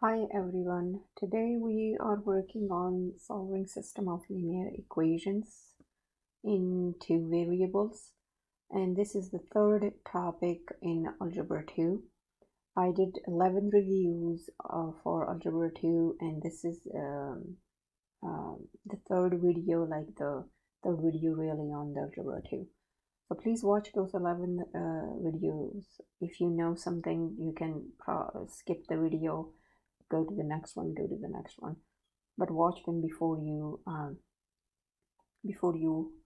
Hi everyone, today we are working on solving system of linear equations in two variables, and this is the third topic in Algebra 2. I did 11 reviews for Algebra 2, and this is the third video, like the third video really on the Algebra 2. So please watch those 11 videos. If you know something, you can skip the video, go to the next one, but watch them before you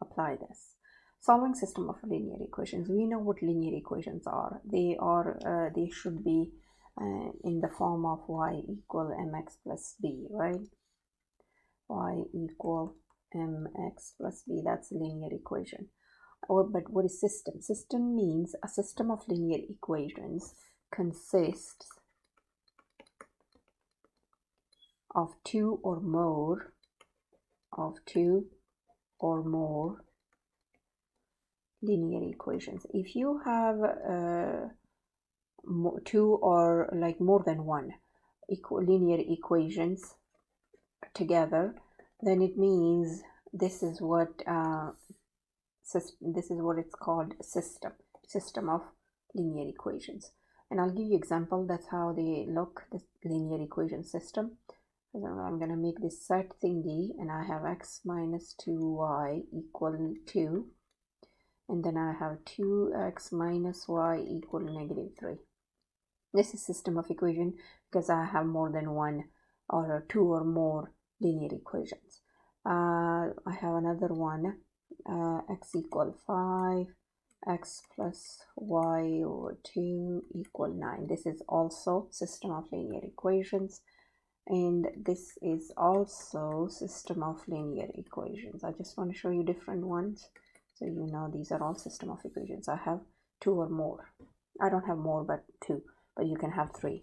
apply this. Solving system of linear equations. We know what linear equations are. They should be in the form of y equal mx plus b, right? Y equal mx plus b. That's a linear equation. But what is system? System means a system of linear equations consists of two or more linear equations. If you have two or like more than one linear equations together, then it means this is what it's called, system of linear equations. And I'll give you example. That's how they look, this linear equation system. I'm going to make this set thingy, and I have x minus 2y equal 2, and then I have 2x minus y equal negative 3. This is system of equation because I have more than one or two or more linear equations. I have another one, x equal 5, x plus y over 2 equal 9. This is also system of linear equations. And this is also system of linear equations. I just want to show you different ones so you know these are all system of equations. I have two or more. I don't have more but two, but you can have three.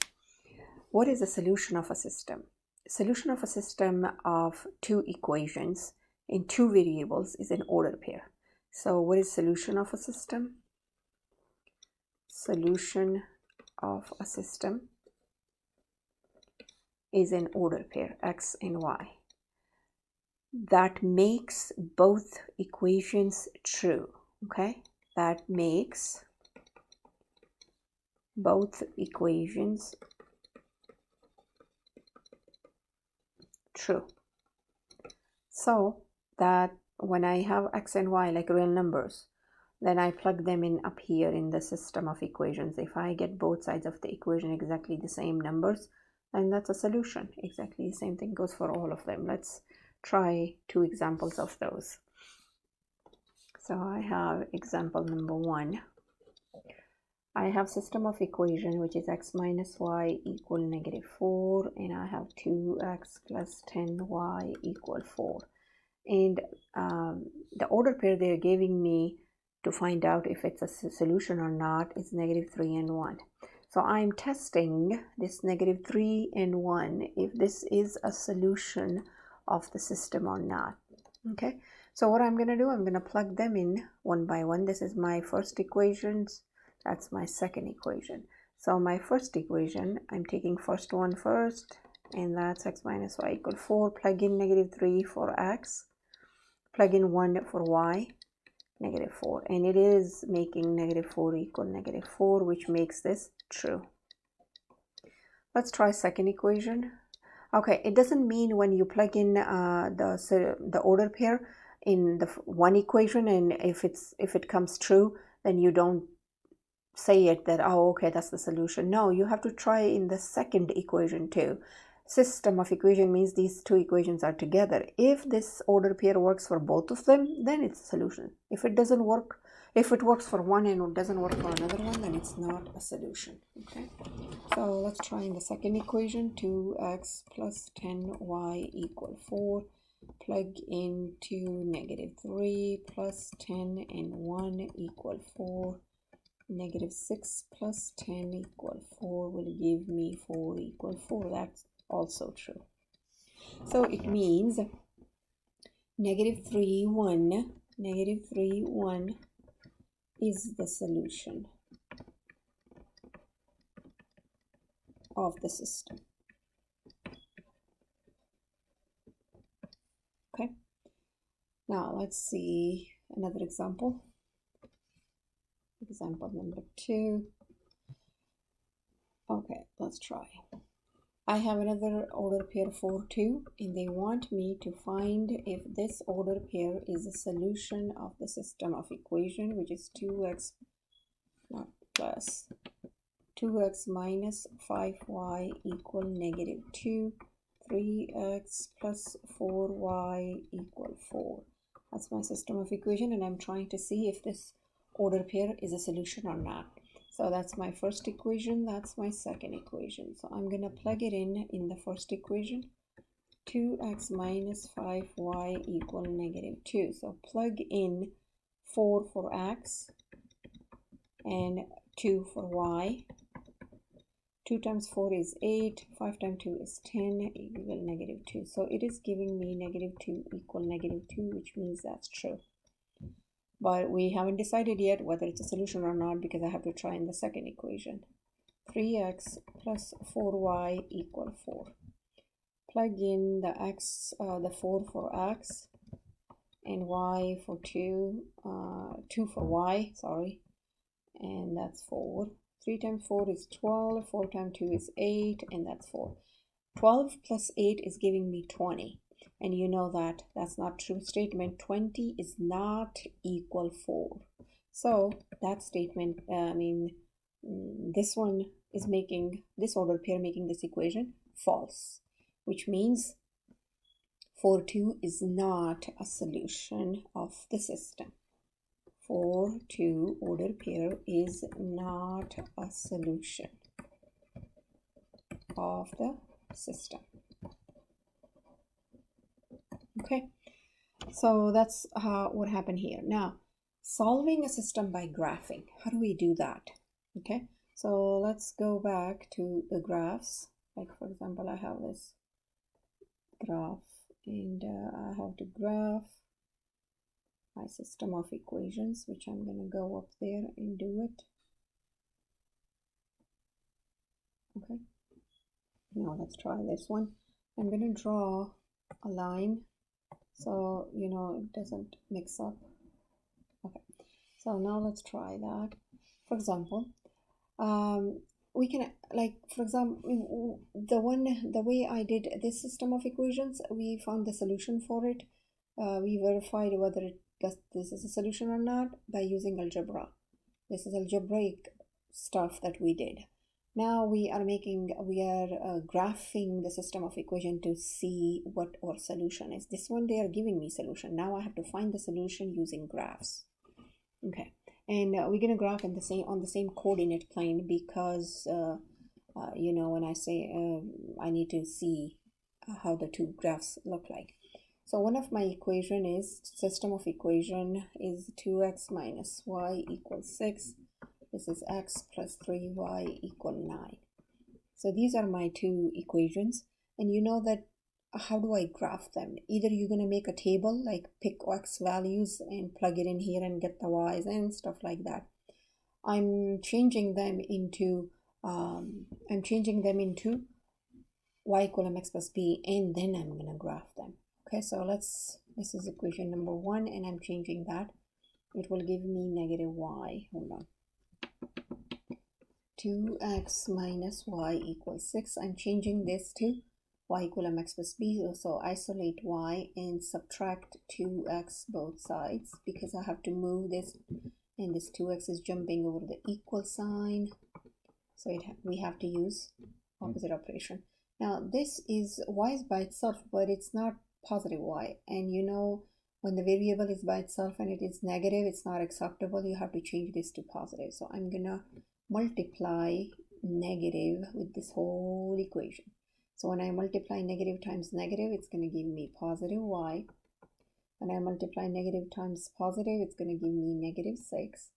What is the solution of a system? Solution of a system of two equations in two variables is an order pair. So what is solution of a system? Solution of a system is an order pair, x and y, that makes both equations true. Okay, that makes both equations true. So that when I have x and y like real numbers, then I plug them in up here in the system of equations. If I get both sides of the equation exactly the same numbers, and that's a solution. Exactly the same thing goes for all of them. Let's try two examples of those. So I have example number 1. I have system of equation which is x minus y equal negative 4, and I have 2x plus 10y equal 4. And the order pair they're giving me to find out if it's a solution or not is negative 3 and 1. So I'm testing this negative 3 and 1 if this is a solution of the system or not. Okay, so what I'm going to do, I'm going to plug them in one by one. This is my first equation, that's my second equation. So my first equation, I'm taking first one first, and that's x minus y equal 4. Plug in negative 3 for x, plug in 1 for y, negative 4, and it is making negative 4 equal negative 4, which makes this true. Let's try second equation. Okay, it doesn't mean when you plug in the order pair in the one equation, and if it comes true, then you don't say it that, oh okay, that's the solution. No, you have to try in the second equation too. System of equation means these two equations are together. If this order pair works for both of them, then it's a solution. If it doesn't work, if it works for one and it doesn't work for another one, then it's not a solution. Okay, so let's try in the second equation. 2x plus 10y equal 4. Plug into negative 3 plus 10 and 1 equal 4. Negative 6 plus 10 equal 4 will give me 4 equal 4. That's also true. So it means negative 3, 1 is the solution of the system. Now let's see another example. Example number 2. Okay, let's try. I have another order pair 4, 2, and they want me to find if this order pair is a solution of the system of equation, which is 2x not plus 2x minus 5y equal negative 2, 3x plus 4y equal 4. That's my system of equation, and I'm trying to see if this order pair is a solution or not. So that's my first equation, that's my second equation. So I'm going to plug it in the first equation. 2x minus 5y equal negative 2. So plug in 4 for x and 2 for y. 2 times 4 is 8, 5 times 2 is 10, equal negative 2. So it is giving me negative 2 equal negative 2, which means that's true. But we haven't decided yet whether it's a solution or not because I have to try in the second equation. 3x plus 4y equal 4. Plug in the x, the 4 for x and y for 2, 2 for y, sorry, and that's 4. 3 times 4 is 12, 4 times 2 is 8, and that's 4. 12 plus 8 is giving me 20. And you know that that's not true statement. 20 is not equal 4. So that statement, this one is making this order pair making this equation false, which means 4, 2 is not a solution of the system. 4, 2 order pair is not a solution of the system. Okay, so that's what happened here. Now, solving a system by graphing. How do we do that? Okay, so let's go back to the graphs. Like for example, I have this graph and I have to graph my system of equations, which I'm going to go up there and do it. Okay, now let's try this one. I'm going to draw a line so you know it doesn't mix up. Okay, so now let's try that. For example, we can, like for example, the way I did this system of equations, we found the solution for it. We verified whether this is a solution or not by using algebra. This is algebraic stuff that we did. Now we are graphing the system of equation to see what our solution is. This one they are giving me solution. Now I have to find the solution using graphs. Okay, and we're gonna graph in on the same coordinate plane because you know, when I say I need to see how the two graphs look like. So one of my equation is system of equation is 2x minus y equals 6. This is x plus 3y equal 9. So these are my two equations, and you know that how do I graph them? Either you're going to make a table, like pick x values and plug it in here and get the y's and stuff like that. I'm changing them into y equal mx plus b, and then I'm going to graph them. Okay, so this is equation number 1, and I'm changing that. It will give me negative y. Hold on. 2x minus y equals 6. I'm changing this to y equal mx plus b. So isolate y and subtract 2x both sides because I have to move this, and this 2x is jumping over the equal sign. So we have to use opposite operation. Now this is y is by itself, but it's not positive y. And you know, when the variable is by itself and it is negative, it's not acceptable. You have to change this to positive. So I'm gonna multiply negative with this whole equation. So when I multiply negative times negative, it's going to give me positive y. When I multiply negative times positive, it's going to give me negative 6.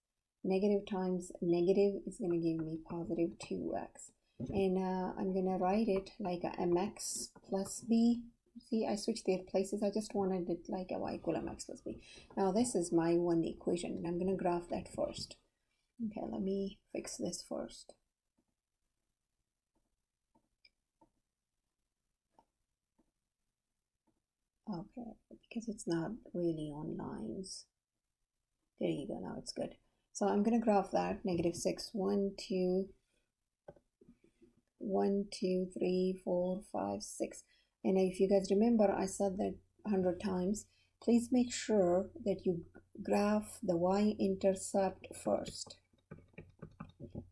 Negative times negative is going to give me positive 2x. And I'm going to write it like a mx plus b. See, I switched their places. I just wanted it like a y equal mx plus b. Now this is my one equation, and I'm going to graph that first. Okay, let me fix this first. Okay, because it's not really on lines. There you go, now it's good. So I'm going to graph that, -6, 1, 2, 1, 2, 3, 4, 5, 6. And if you guys remember, I said that 100 times. Please make sure that you graph the y-intercept first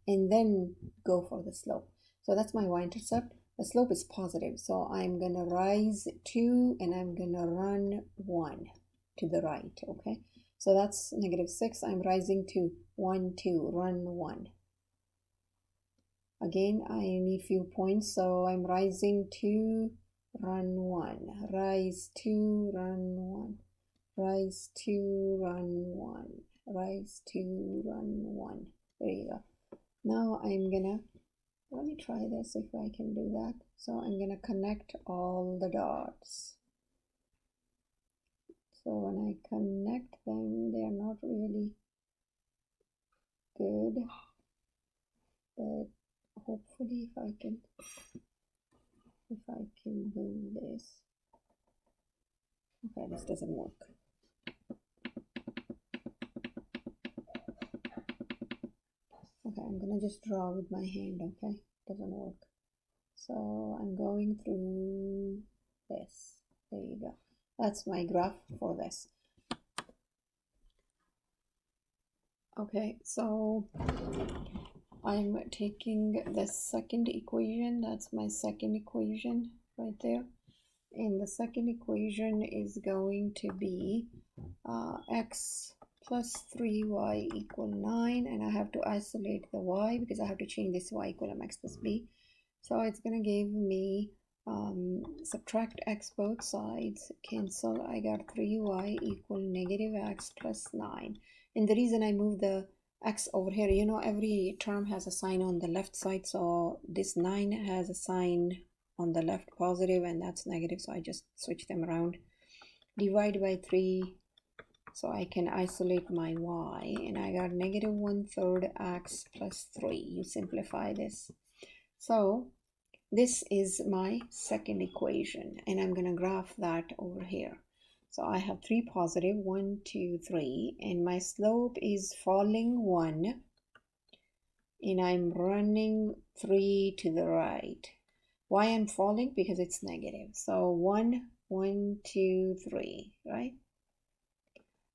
and then go for the slope. So that's my y-intercept. The slope is positive, so I'm going to rise 2 and I'm going to run 1 to the right, okay? So that's -6. I'm rising to 1, 2, run 1. Again, I need few points, so I'm rising 2, run 1, rise 2, run 1, rise 2, run 1, rise 2, run 1. There you go. Now I'm gonna, let me try this if I can do that. So I'm gonna connect all the dots. So when I connect them, they're not really good, but hopefully if I can do this. Okay, this doesn't work. Okay, I'm gonna just draw with my hand, okay? Doesn't work. So I'm going through this. There you go. That's my graph for this. Okay, so I'm taking the second equation. That's my second equation right there. And the second equation is going to be x plus 3y equal 9. And I have to isolate the y because I have to change this y equal mx plus b. So it's going to give me, subtract x both sides, cancel. I got 3y equal -x plus 9. And the reason I move the x over here, you know, every term has a sign on the left side. So this 9 has a sign on the left positive and that's negative. So I just switch them around. Divide by 3 so I can isolate my y. And I got -1/3 x plus 3. You simplify this. So this is my second equation and I'm going to graph that over here. So I have 3 positive, 1, 2, 3, and my slope is falling 1 and I'm running 3 to the right. Why I'm falling? Because it's negative. So 1, 1, 2, 3, right?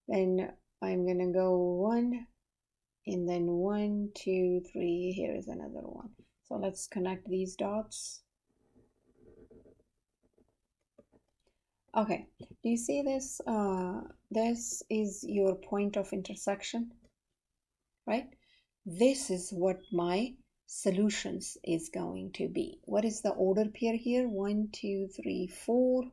Then I'm going to go 1 and then 1, 2, 3. Here is another one. So let's connect these dots. Okay, do you see this? This is your point of intersection, right? This is what my solutions is going to be. What is the order pair here? 1, 2, 3, 4,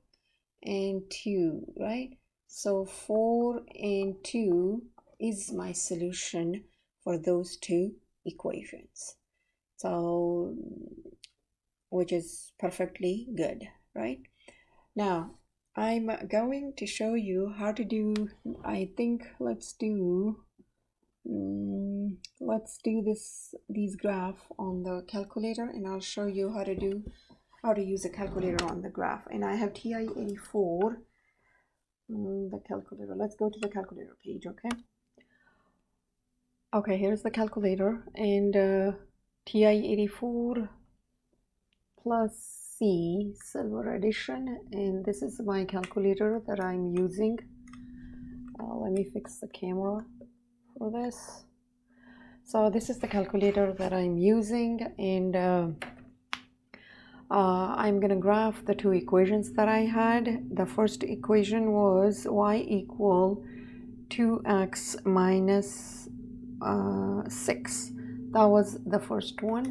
and 2, right? So 4 and 2 is my solution for those two equations. So, which is perfectly good, right? Now, I'm going to show you how to do, I think let's do these graph on the calculator, and I'll show you how to use a calculator on the graph. And I have TI-84, the calculator. Let's go to the calculator page, okay? Okay, here's the calculator, and TI-84 plus C silver edition, and this is my calculator that I'm using. Let me fix the camera for this. So this is the calculator that I'm using, and I'm gonna graph the two equations that I had. The first equation was y equal 2x minus 6. That was the first one.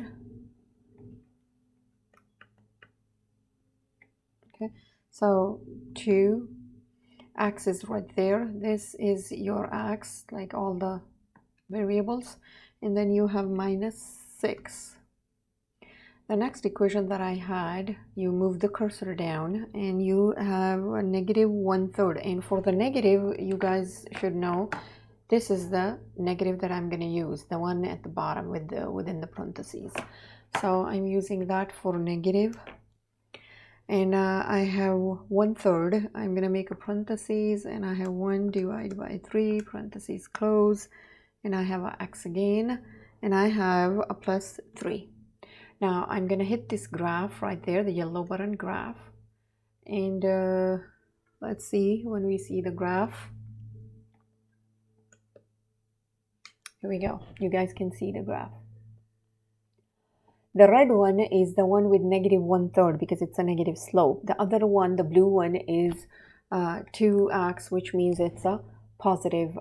Okay, so 2x is right there. This is your x, like all the variables, and then you have minus 6. The next equation that I had, you move the cursor down and you have a -1/3. And for the negative, you guys should know this is the negative that I'm going to use, the one at the bottom within the parentheses. So I'm using that for negative. and I have 1/3. I'm gonna make a parentheses, and I have 1 divided by 3 parentheses close, and I have a x again, and I have a plus 3. Now I'm gonna hit this graph right there, the yellow button graph, and let's see when we see the graph. Here we go. You guys can see the graph. The red one is the one with -1/3 because it's a negative slope. The other one, the blue one, is 2x, which means it's a positive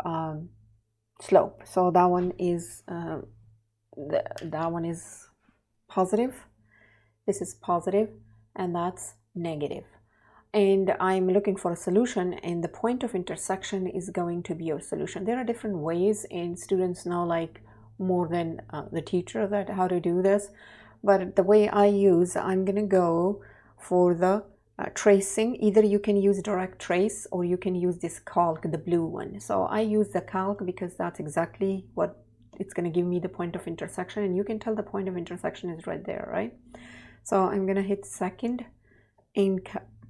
slope. So that one is positive. This is positive, and that's negative. And I'm looking for a solution, and the point of intersection is going to be your solution. There are different ways, and students know like more than the teacher that how to do this. But the way I'm gonna go for the tracing. Either you can use direct trace or you can use this calc, the blue one. So I use the calc because that's exactly what it's gonna give me, the point of intersection, and you can tell the point of intersection is right there, right? So I'm gonna hit second in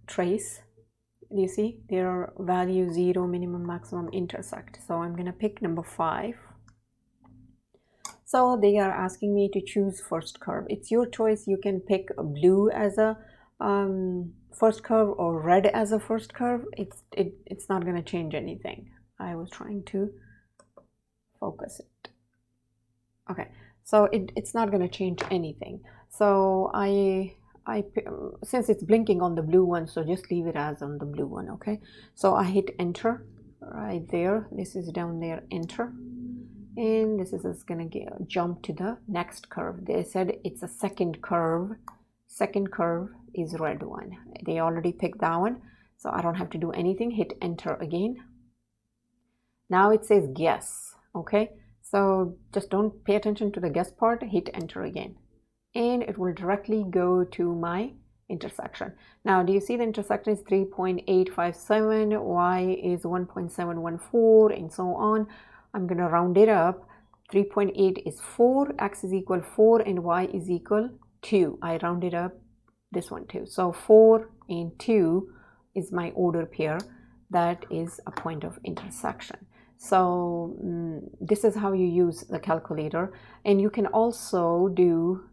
trace. You see there are values 0, minimum, maximum, intersect. So I'm gonna pick number 5. So they are asking me to choose first curve. It's your choice. You can pick blue as a first curve or red as a first curve. It's not going to change anything. I was trying to focus it. Okay, so it's not going to change anything. So I since it's blinking on the blue one, so just leave it as on the blue one. Okay, so I hit enter right there. This is down there, enter. And this is going to jump to the next curve. They said it's a second curve. Second curve is red one. They already picked that one, so I don't have to do anything. Hit enter again. Now it says guess. Okay, so just don't pay attention to the guess part. Hit enter again, and it will directly go to my intersection. Now do you see the intersection is 3.857, y is 1.714, and so on. I'm going to round it up. 3.8 is 4, x is equal 4, and y is equal 2. I rounded up this one too. So 4 and 2 is my order pair. That is a point of intersection. So this is how you use the calculator. And you can also do,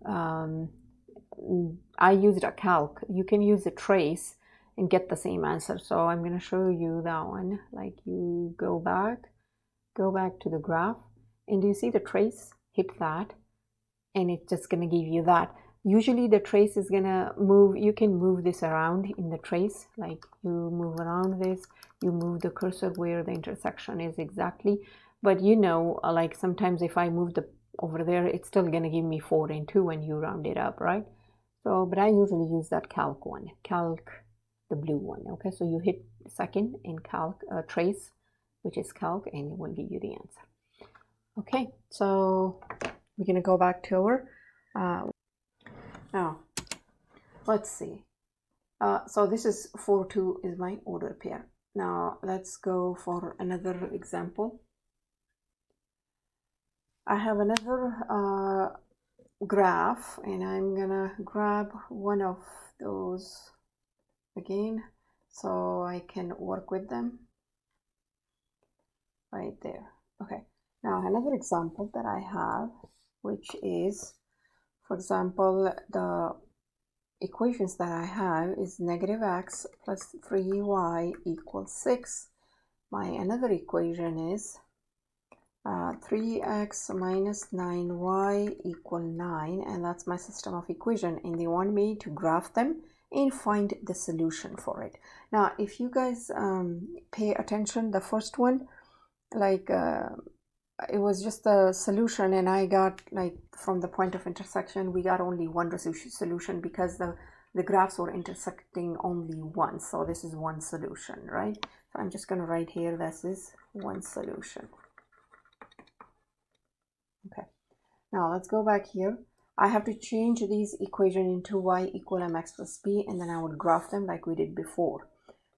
I used a calc. You can use a trace and get the same answer. So I'm going to show you that one. Like you go back to the graph, and do you see the trace? Hit that, and it's just going to give you that. Usually the trace is going to move. You can move this around in the trace, like you move around this, you move the cursor where the intersection is exactly. But you know, like sometimes if I move the over there, it's still going to give me 4 and 2 when you round it up, right? So, but I usually use that calc one, the blue one. Okay, so you hit second in calc trace, which is calc, and it will give you the answer. Okay, so we're going to go back to our, now, let's see. So this is 4, 2 is my order pair. Now, let's go for another example. I have another graph, and I'm going to grab one of those again so I can work with them. Right there. Okay, now another example that I have, which is, for example, the equations that I have is -x plus 3y equals 6. My another equation is 3x minus 9y equal 9, and that's my system of equation, and they want me to graph them and find the solution for it. Now if you guys pay attention, the first one, like it was just a solution, and I got, like, from the point of intersection we got only one solution because the graphs were intersecting only once. So this is one solution, right? So I'm just going to write here, this is one solution. Okay, now let's go back here. I have to change these equation into y equal mx plus b, and then I would graph them like we did before.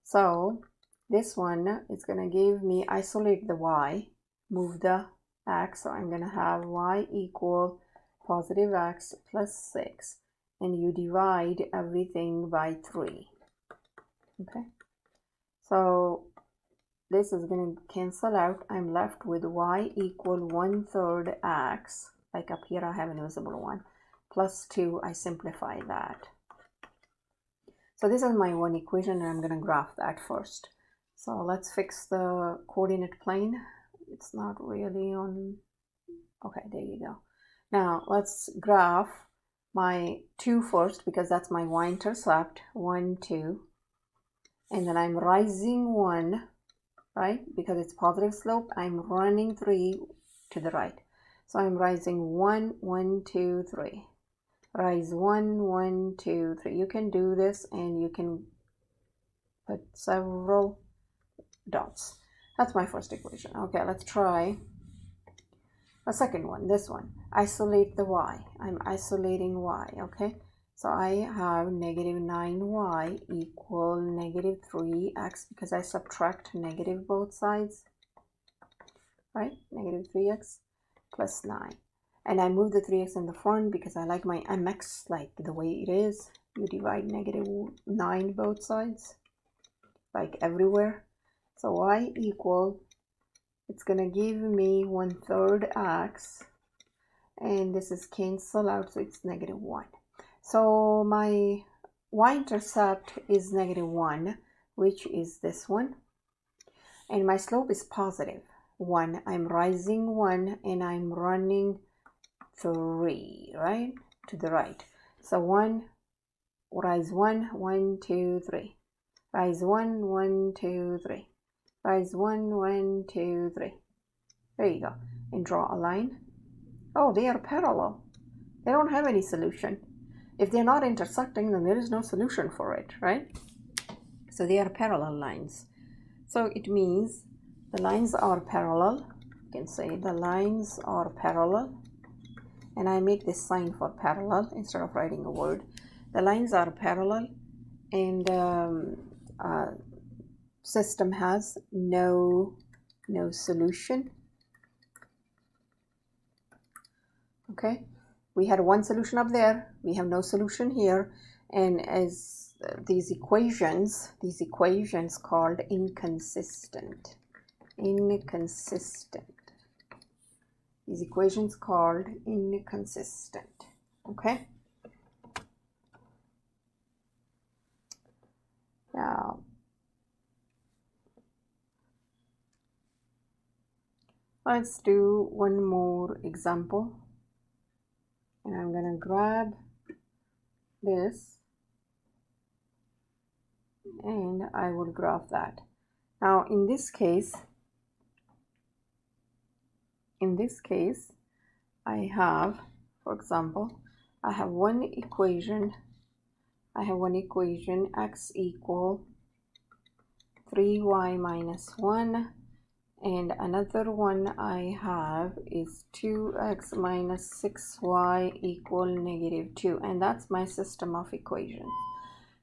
So this one is going to give me, isolate the y, move the x, so I'm going to have y equal positive x plus 6, and you divide everything by 3. Okay, so this is going to cancel out. I'm left with y equal 1/3 x, like up here I have an invisible 1, plus 2. I simplify that. So this is my one equation, and I'm going to graph that first. So let's fix the coordinate plane. It's not really on. Okay, there you go. Now let's graph my 2 first, because that's my y-intercept, 1, 2. And then I'm rising 1, right? Because it's positive slope, I'm running 3 to the right. So I'm rising 1, 1, 2, 3. Rise 1, 1, 2, 3. You can do this, and you can put several dots. That's my first equation. Okay, let's try a second one, this one. Isolate the y. I'm isolating y, okay? So I have negative 9y equal negative 3x, because I subtract negative both sides, right? Negative 3x plus 9. And I move the 3x in the front because I like my mx like the way it is. You divide negative 9 both sides, like everywhere. So y equal, it's going to give me 1/3 x, and this is cancel out, so it's negative 1. So my y-intercept is negative 1, which is this one. And my slope is positive 1. I'm rising 1, and I'm running 3, right? To the right. So 1, rise 1, 1, 2, 3. Rise 1, 1, 2, 3. Rise 1, 1, 2, 3. There you go. And draw a line. Oh, they are parallel. They don't have any solution. If they're not intersecting, then there is no solution for it, right? So they are parallel lines. So it means the lines are parallel. You can say the lines are parallel. And I make this sign for parallel instead of writing a word. The lines are parallel, and system has no solution. Okay, we had one solution up there, we have no solution here, and as these equations called inconsistent. These equations called inconsistent. Okay, now let's do one more example, and I'm gonna grab this and I will graph that. Now in this case I have, for example, I have one equation x equal 3y minus 1, and another one I have is 2x minus 6y equal negative 2, and that's my system of equations.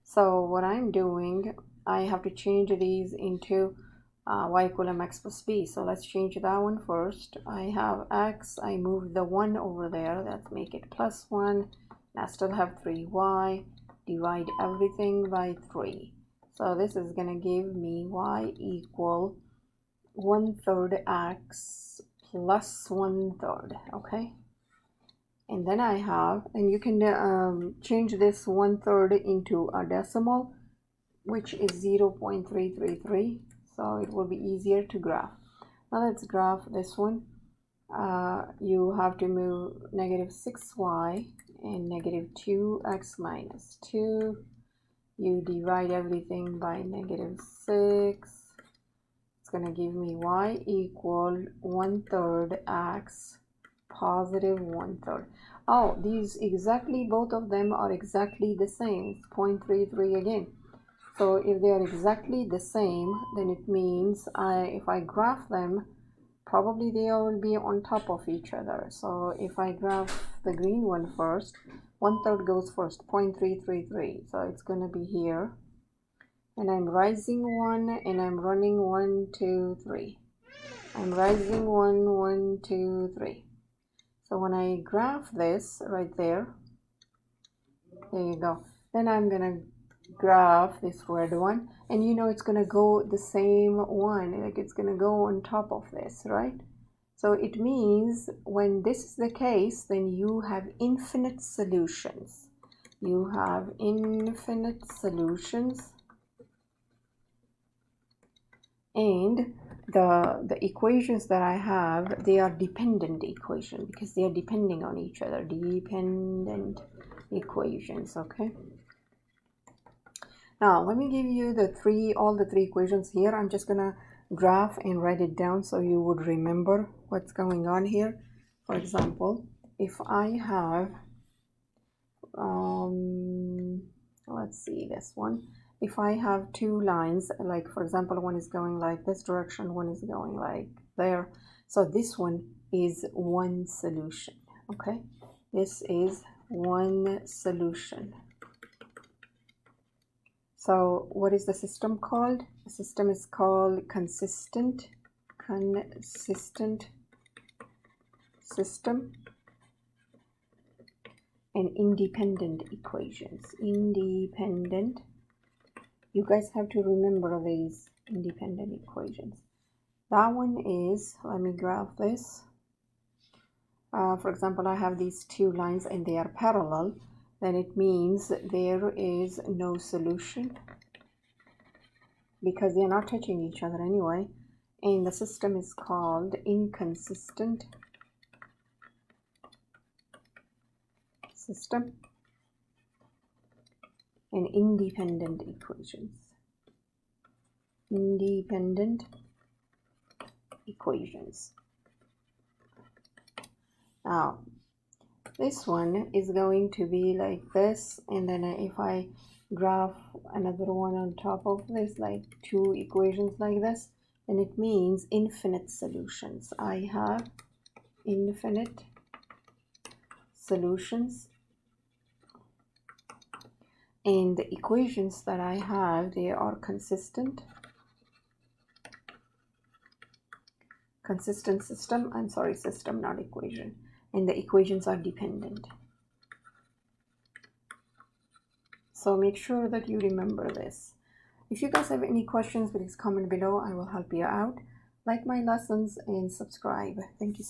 So what I'm doing, I have to change these into y equal mx plus b. So let's change that one first. I have x, I move the 1 over there, let's make it plus 1, and I still have 3y, divide everything by 3. So this is going to give me y equal 1/3 x plus 1/3, okay? And then I have, and you can change this 1/3 into a decimal, which is 0.333, so it will be easier to graph. Now let's graph this one. You have to move negative 6y and negative 2x minus 2. You divide everything by negative 6. It's going to give me y equal 1/3 x positive 1/3. Oh, these exactly, both of them are exactly the same. It's 0.33 again. So if they are exactly the same, then it means if I graph them, probably they will be on top of each other. So if I graph the green one first, 1/3 goes first, 0.333. So it's going to be here. And I'm rising 1 and I'm running 1, 2, 3. I'm rising 1, 1, 2, 3. So when I graph this right there, There you go. Then I'm gonna graph this red one, and you know it's gonna go the same one, like it's gonna go on top of this, right? So it means when this is the case, then you have infinite solutions. You have infinite solutions, and the equations that I have, they are dependent equations because they are depending on each other. Dependent equations, okay? Now let me give you all the three equations here. I'm just gonna graph and write it down so you would remember what's going on here. For example, if I have let's see this one. If I have two lines, like for example, one is going like this direction, one is going like there. So this one is one solution, okay? This is one solution. So what is the system called? The system is called consistent system, and independent equations. Independent. You guys have to remember these independent equations. That one is, let me graph this. For example, I have these two lines and they are parallel. Then it means there is no solution because they are not touching each other anyway. And the system is called inconsistent system and independent equations. Independent equations. Now, this one is going to be like this, and then if I graph another one on top of this, like two equations like this, then it means infinite solutions. I have infinite solutions, and the equations that I have, they are consistent system. I'm sorry, system, not equation. And the equations are dependent. So make sure that you remember this. If you guys have any questions, please comment below. I will help you out. Like my lessons and subscribe. Thank you so much.